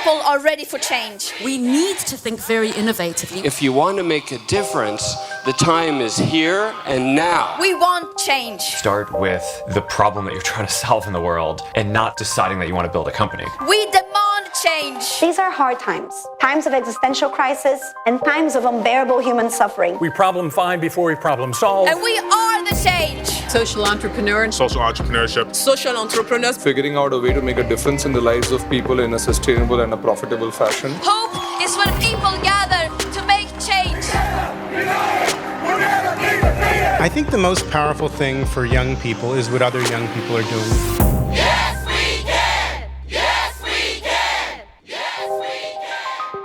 people are ready for change. We need to think very innovatively. If you want to make a difference, the time is here and now. We want change. Start with the problem that you're trying to solve in the world and not deciding that you want to build a company. We demand change. These are hard times, times of existential crisis and times of unbearable human suffering. We problem find before we problem solve. And we are the change. Social entrepreneur. Social entrepreneurship. Social entrepreneurs. Figuring out a way to make a difference in the lives of people in a sustainable and a profitable fashion. Hope is when people gather to make change. I think the most powerful thing for young people is what other young people are doing. Yes, we can! Yes, we can! Yes, we can!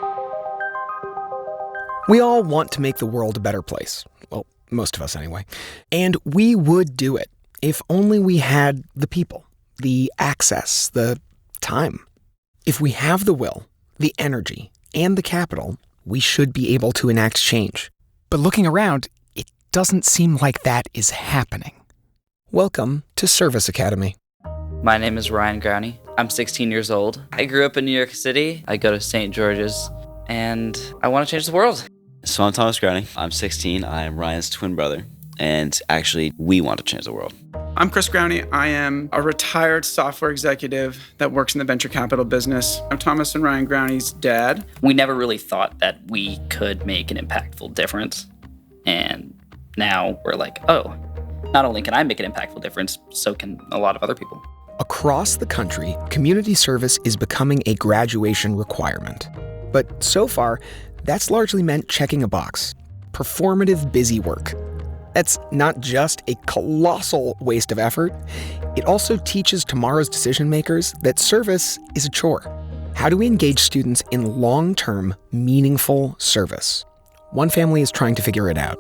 We all want to make the world a better place. Well, most of us anyway. And we would do it if only we had the people, the access, the time. If we have the will, the energy, and the capital, we should be able to enact change. But looking around, it doesn't seem like that is happening. Welcome to Service Academy. My name is Ryan Growney. I'm 16 years old. I grew up in New York City. I go to St. George's, and I want to change the world. So I'm Thomas Growney. I'm 16. I am Ryan's twin brother. And actually, we want to change the world. I'm Chris Growney. I am a retired software executive that works in the venture capital business. I'm Thomas and Ryan Growney's dad. We never really thought that we could make an impactful difference. And now we're like, oh, not only can I make an impactful difference, so can a lot of other people. Across the country, community service is becoming a graduation requirement. But so far, that's largely meant checking a box. Performative busy work. That's not just a colossal waste of effort. It also teaches tomorrow's decision makers that service is a chore. How do we engage students in long-term, meaningful service? One family is trying to figure it out.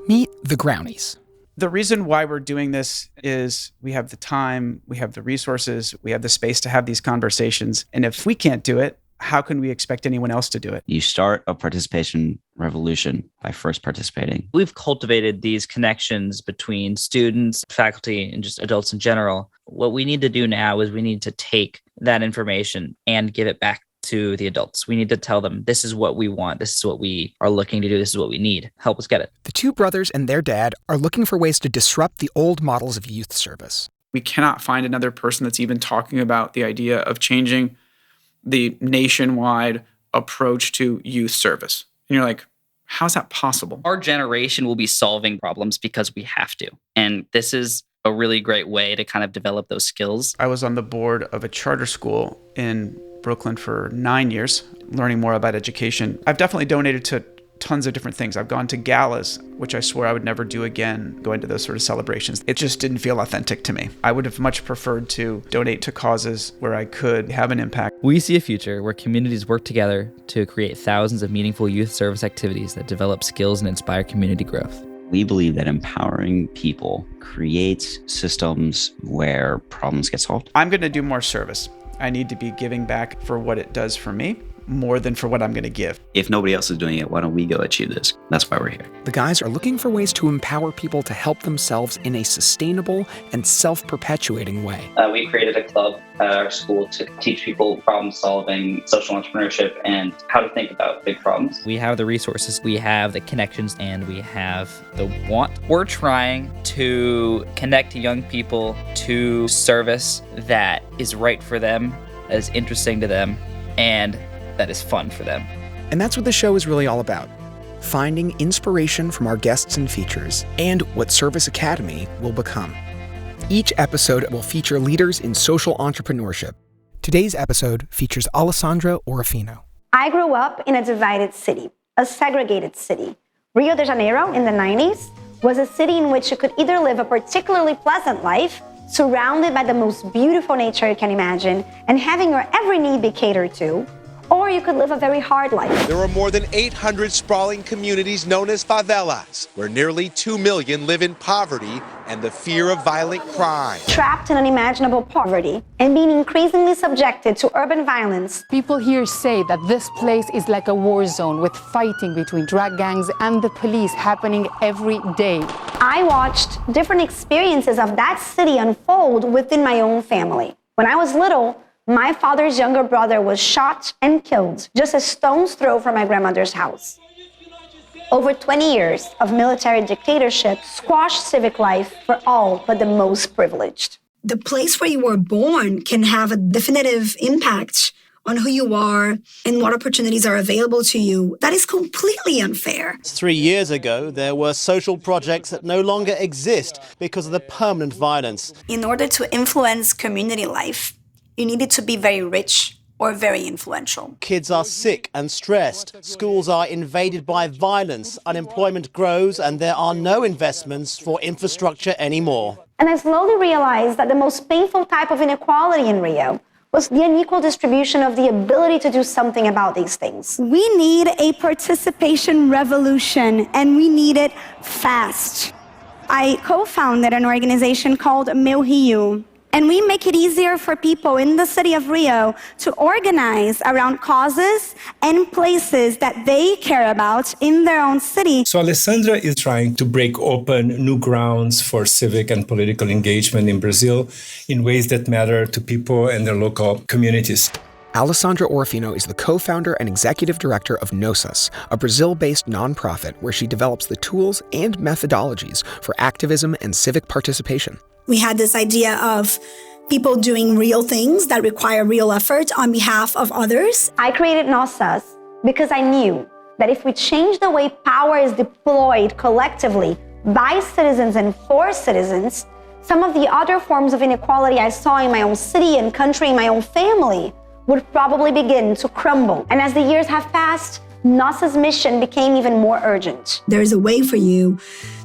Meet the Growneys. The reason why we're doing this is we have the time, we have the resources, we have the space to have these conversations. And if we can't do it, how can we expect anyone else to do it? You start a participation revolution by first participating. We've cultivated these connections between students, faculty, and just adults in general. What we need to do now is we need to take that information and give it back to the adults. We need to tell them, this is what we want. This is what we are looking to do. This is what we need. Help us get it. The two brothers and their dad are looking for ways to disrupt the old models of youth service. We cannot find another person that's even talking about the idea of changing the nationwide approach to youth service. And you're like, how's that possible? Our generation will be solving problems because we have to. And this is a really great way to kind of develop those skills. I was on the board of a charter school in Brooklyn for 9 years, learning more about education. I've definitely donated to tons of different things. I've gone to galas, which I swore I would never do again, going to those sort of celebrations. It just didn't feel authentic to me. I would have much preferred to donate to causes where I could have an impact. We see a future where communities work together to create thousands of meaningful youth service activities that develop skills and inspire community growth. We believe that empowering people creates systems where problems get solved. I'm going to do more service. I need to be giving back for what it does for me, more than for what I'm going to give. If nobody else is doing it, why don't we go achieve this? That's why we're here. The guys are looking for ways to empower people to help themselves in a sustainable and self-perpetuating way. We created a club at our school to teach people problem solving, social entrepreneurship, and how to think about big problems. We have the resources, we have the connections, and we have the want. We're trying to connect young people to service that is right for them, that is interesting to them, and that is fun for them. And that's what the show is really all about. Finding inspiration from our guests and features, and what Service Academy will become. Each episode will feature leaders in social entrepreneurship. Today's episode features Alessandra Orofino. I grew up in a divided city, a segregated city. Rio de Janeiro in the 90s was a city in which you could either live a particularly pleasant life, surrounded by the most beautiful nature you can imagine, and having your every need be catered to, or you could live a very hard life. There are more than 800 sprawling communities known as favelas, where nearly 2 million live in poverty and the fear of violent crime. Trapped in unimaginable poverty and being increasingly subjected to urban violence. People here say that this place is like a war zone with fighting between drug gangs and the police happening every day. I watched different experiences of that city unfold within my own family. When I was little, my father's younger brother was shot and killed just a stone's throw from my grandmother's house. Over 20 years of military dictatorship squashed civic life for all but the most privileged. The place where you were born can have a definitive impact on who you are and what opportunities are available to you. That is completely unfair. 3 years ago, there were social projects that no longer exist because of the permanent violence. In order to influence community life, you needed to be very rich or very influential. Kids are sick and stressed. Schools are invaded by violence. Unemployment grows, and there are no investments for infrastructure anymore. And I slowly realized that the most painful type of inequality in Rio was the unequal distribution of the ability to do something about these things. We need a participation revolution, and we need it fast. I co-founded an organization called Meu Rio, and we make it easier for people in the city of Rio to organize around causes and places that they care about in their own city. So Alessandra is trying to break open new grounds for civic and political engagement in Brazil in ways that matter to people and their local communities. Alessandra Orofino is the co-founder and executive director of NOSSAS, a Brazil-based nonprofit where she develops the tools and methodologies for activism and civic participation. We had this idea of people doing real things that require real effort on behalf of others. I created NOSSAS because I knew that if we change the way power is deployed collectively by citizens and for citizens, some of the other forms of inequality I saw in my own city and country, in my own family, would probably begin to crumble. And as the years have passed, NOSSA's mission became even more urgent. There's a way for you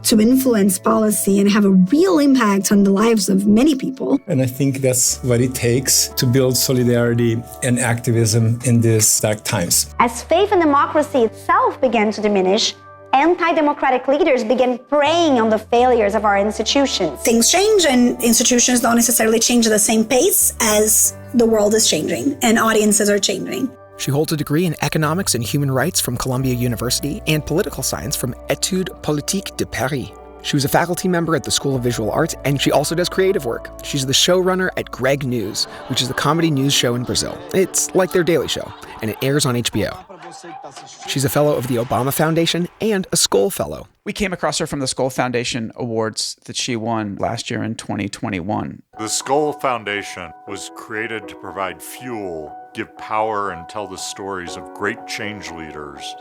to influence policy and have a real impact on the lives of many people. And I think that's what it takes to build solidarity and activism in these dark times. As faith in democracy itself began to diminish, anti-democratic leaders began preying on the failures of our institutions. Things change, and institutions don't necessarily change at the same pace as the world is changing and audiences are changing. She holds a degree in economics and human rights from Columbia University and political science from Études Politiques de Paris. She was a faculty member at the School of Visual Arts, and she also does creative work. She's the showrunner at Greg News, which is the comedy news show in Brazil. It's like their Daily Show, and it airs on HBO. She's a fellow of the Obama Foundation and a Skoll Fellow. We came across her from the Skoll Foundation Awards that she won last year in 2021. The Skoll Foundation was created to provide fuel, give power, and tell the stories of great change leaders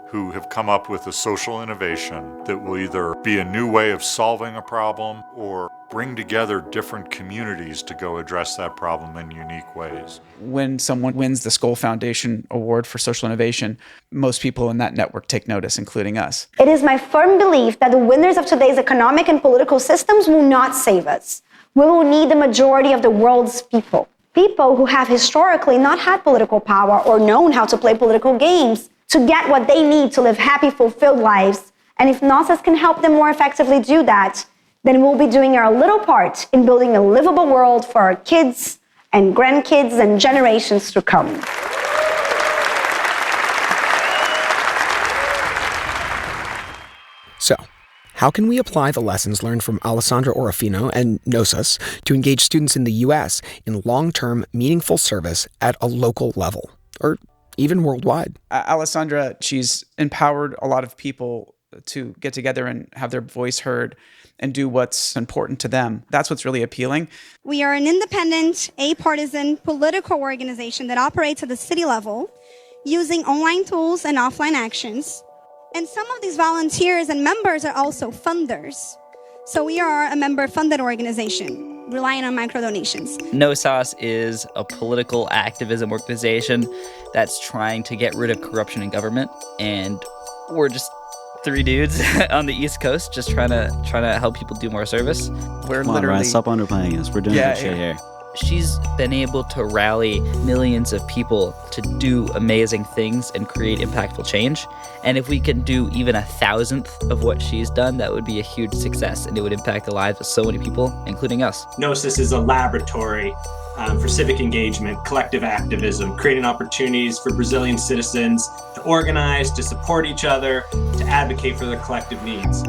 who have come up with a social innovation that will either be a new way of solving a problem or bring together different communities to go address that problem in unique ways. When someone wins the Skoll Foundation Award for Social Innovation, most people in that network take notice, including us. It is my firm belief that the winners of today's economic and political systems will not save us. We will need the majority of the world's people. People who have historically not had political power or known how to play political games to get what they need to live happy, fulfilled lives. And if NOSSAS can help them more effectively do that, then we'll be doing our little part in building a livable world for our kids and grandkids and generations to come. So, how can we apply the lessons learned from Alessandra Orofino and NOSSAS to engage students in the US in long-term, meaningful service at a local level, or even worldwide? Alessandra, she's empowered a lot of people to get together and have their voice heard and do what's important to them. That's what's really appealing. We are an independent, apartisan political organization that operates at the city level using online tools and offline actions. And some of these volunteers and members are also funders. So we are a member-funded organization, relying on micro-donations. NOSSAS is a political activism organization that's trying to get rid of corruption in government. And we're just 3 dudes on the East Coast just trying to help people do more service. We're Come literally... on, Ryan, stop underplaying us. We're doing good shit here. She's been able to rally millions of people to do amazing things and create impactful change. And if we can do even 1,000th of what she's done, that would be a huge success, and it would impact the lives of so many people, including us. NOSSAS is a laboratory for civic engagement, collective activism, creating opportunities for Brazilian citizens to organize, to support each other, to advocate for their collective needs.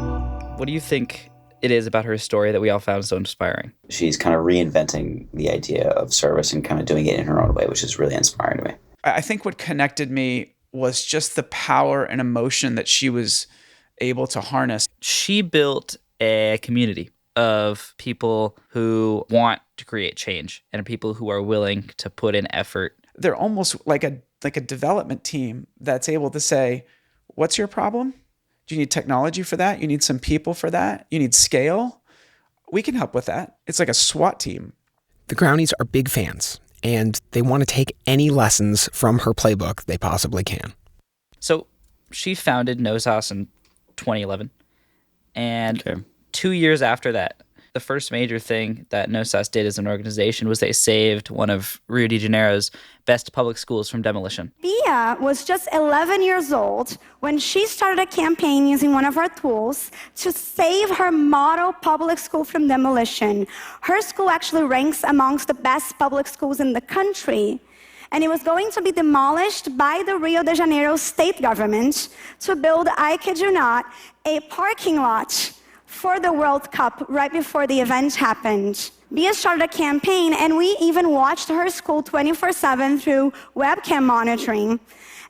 What do you think it is about her story that we all found so inspiring. She's kind of reinventing the idea of service and kind of doing it in her own way, which is really inspiring to me. I think what connected me was just the power and emotion that she was able to harness. She built a community of people who want to create change and people who are willing to put in effort. They're almost like a development team that's able to say, what's your problem? Do you need technology for that? You need some people for that? You need scale? We can help with that. It's like a SWAT team. The Grounies are big fans, and they want to take any lessons from her playbook they possibly can. So she founded NOSSAS in 2011. And 2 years after that, the first major thing that NOSSAS did as an organization was they saved one of Rio de Janeiro's best public schools from demolition. Bia was just 11 years old when she started a campaign using one of our tools to save her model public school from demolition. Her school actually ranks amongst the best public schools in the country. And it was going to be demolished by the Rio de Janeiro state government to build, I kid you not, a parking lot for the World Cup right before the event happened. Bia started a campaign, and we even watched her school 24/7 through webcam monitoring.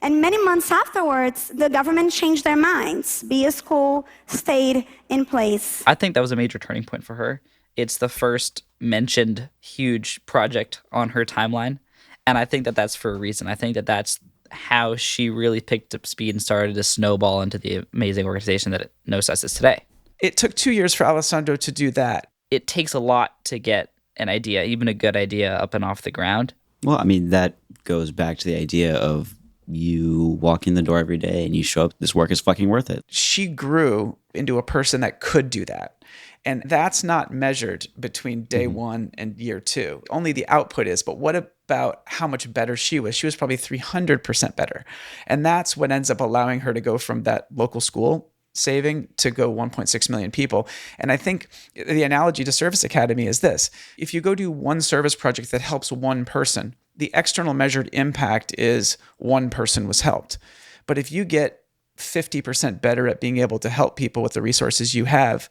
And many months afterwards, the government changed their minds. Bia's school stayed in place. I think that was a major turning point for her. It's the first mentioned huge project on her timeline. And I think that that's for a reason. I think that that's how she really picked up speed and started to snowball into the amazing organization that NOSSAS is today. It took 2 years for Alessandro to do that. It takes a lot to get an idea, even a good idea, up and off the ground. Well, I mean, that goes back to the idea of you walk in the door every day and you show up, this work is fucking worth it. She grew into a person that could do that. And that's not measured between day one and year two. Only the output is, but what about how much better she was? She was probably 300% better. And that's what ends up allowing her to go from that local school saving to go 1.6 million people. And I think the analogy to Service Academy is this. If you go do one service project that helps one person, the external measured impact is one person was helped. But if you get 50% better at being able to help people with the resources you have,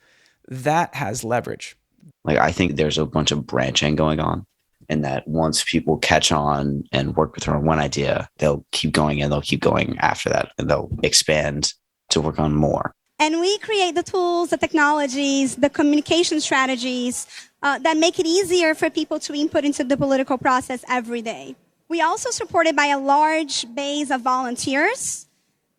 that has leverage. Like, I think there's a bunch of branching going on, and that once people catch on and work with her on one idea, they'll keep going and they'll keep going after that, and they'll expand to work on more. And we create the tools, the technologies, the communication strategies that make it easier for people to input into the political process every day. We also supported by a large base of volunteers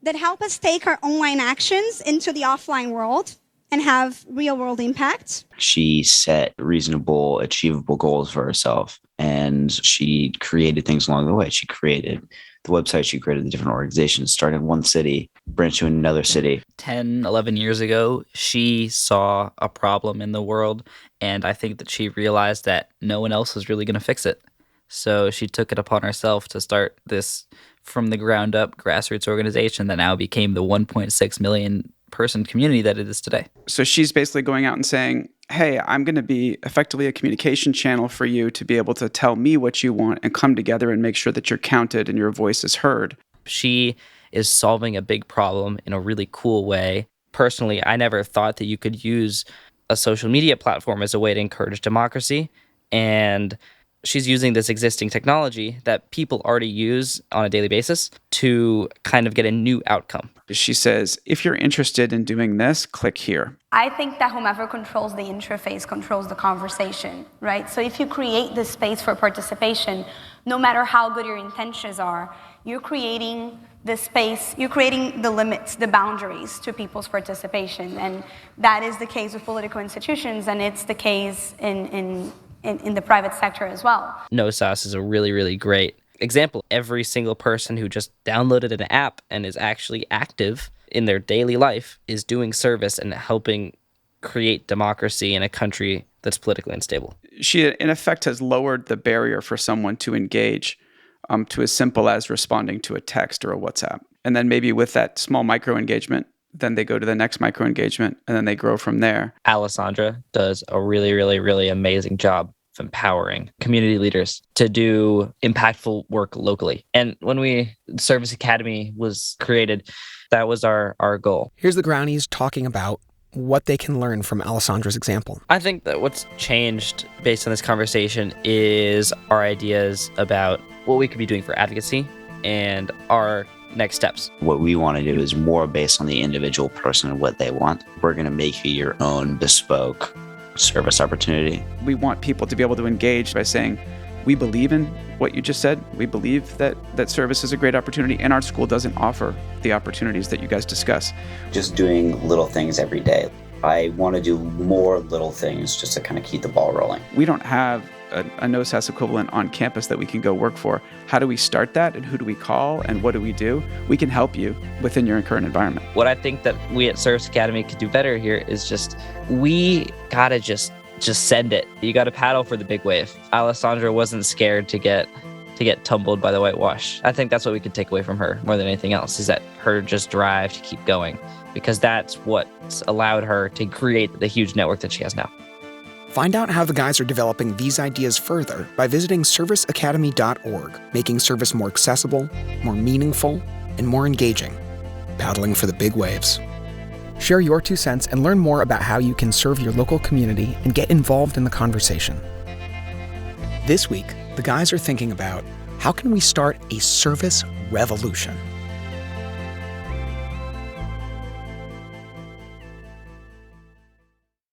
that help us take our online actions into the offline world and have real-world impact. She set reasonable, achievable goals for herself, and she created things along the way. She created the website, she created the different organizations, started in one city, branched to another city. 10, 11 years ago, she saw a problem in the world, and I think that she realized that no one else was really going to fix it. So she took it upon herself to start this from the ground up grassroots organization that now became the 1.6 million person community that it is today. So she's basically going out and saying, hey, I'm going to be effectively a communication channel for you to be able to tell me what you want and come together and make sure that you're counted and your voice is heard. She is solving a big problem in a really cool way. Personally, I never thought that you could use a social media platform as a way to encourage democracy. And she's using this existing technology that people already use on a daily basis to kind of get a new outcome. She says, if you're interested in doing this, click here. I think that whomever controls the interface controls the conversation, right? So if you create this space for participation, no matter how good your intentions are, you're creating the space, you're creating the limits, the boundaries to people's participation. And that is the case with political institutions, and it's the case in the private sector as well. NOSSAS is a really, really great example. Every single person who just downloaded an app and is actually active in their daily life is doing service and helping create democracy in a country that's politically unstable. She, in effect, has lowered the barrier for someone to engage to as simple as responding to a text or a WhatsApp. And then maybe with that small micro engagement, then they go to the next micro engagement, and then they grow from there. Alessandra does a really, really, really amazing job of empowering community leaders to do impactful work locally. And when Service Academy was created, that was our goal. Here's the Grounies talking about what they can learn from Alessandra's example. I think that what's changed based on this conversation is our ideas about what we could be doing for advocacy and our next steps. What we want to do is more based on the individual person and what they want. We're going to make you your own bespoke service opportunity. We want people to be able to engage by saying, we believe in what you just said. We believe that service is a great opportunity, and our school doesn't offer the opportunities that you guys discuss. Just doing little things every day. I want to do more little things just to kind of keep the ball rolling. We don't have a NOSSAS equivalent on campus that we can go work for. How do we start that, and who do we call, and what do we do? We can help you within your current environment. What I think that we at Service Academy could do better here is we gotta just send it. You gotta paddle for the big wave. Alessandra wasn't scared to get tumbled by the whitewash. I think that's what we could take away from her more than anything else, is that her just drive to keep going, because that's what's allowed her to create the huge network that she has now. Find out how the guys are developing these ideas further by visiting serviceacademy.org, making service more accessible, more meaningful, and more engaging. Paddling for the big waves. Share your 2 cents and learn more about how you can serve your local community and get involved in the conversation. This week, the guys are thinking about how can we start a service revolution?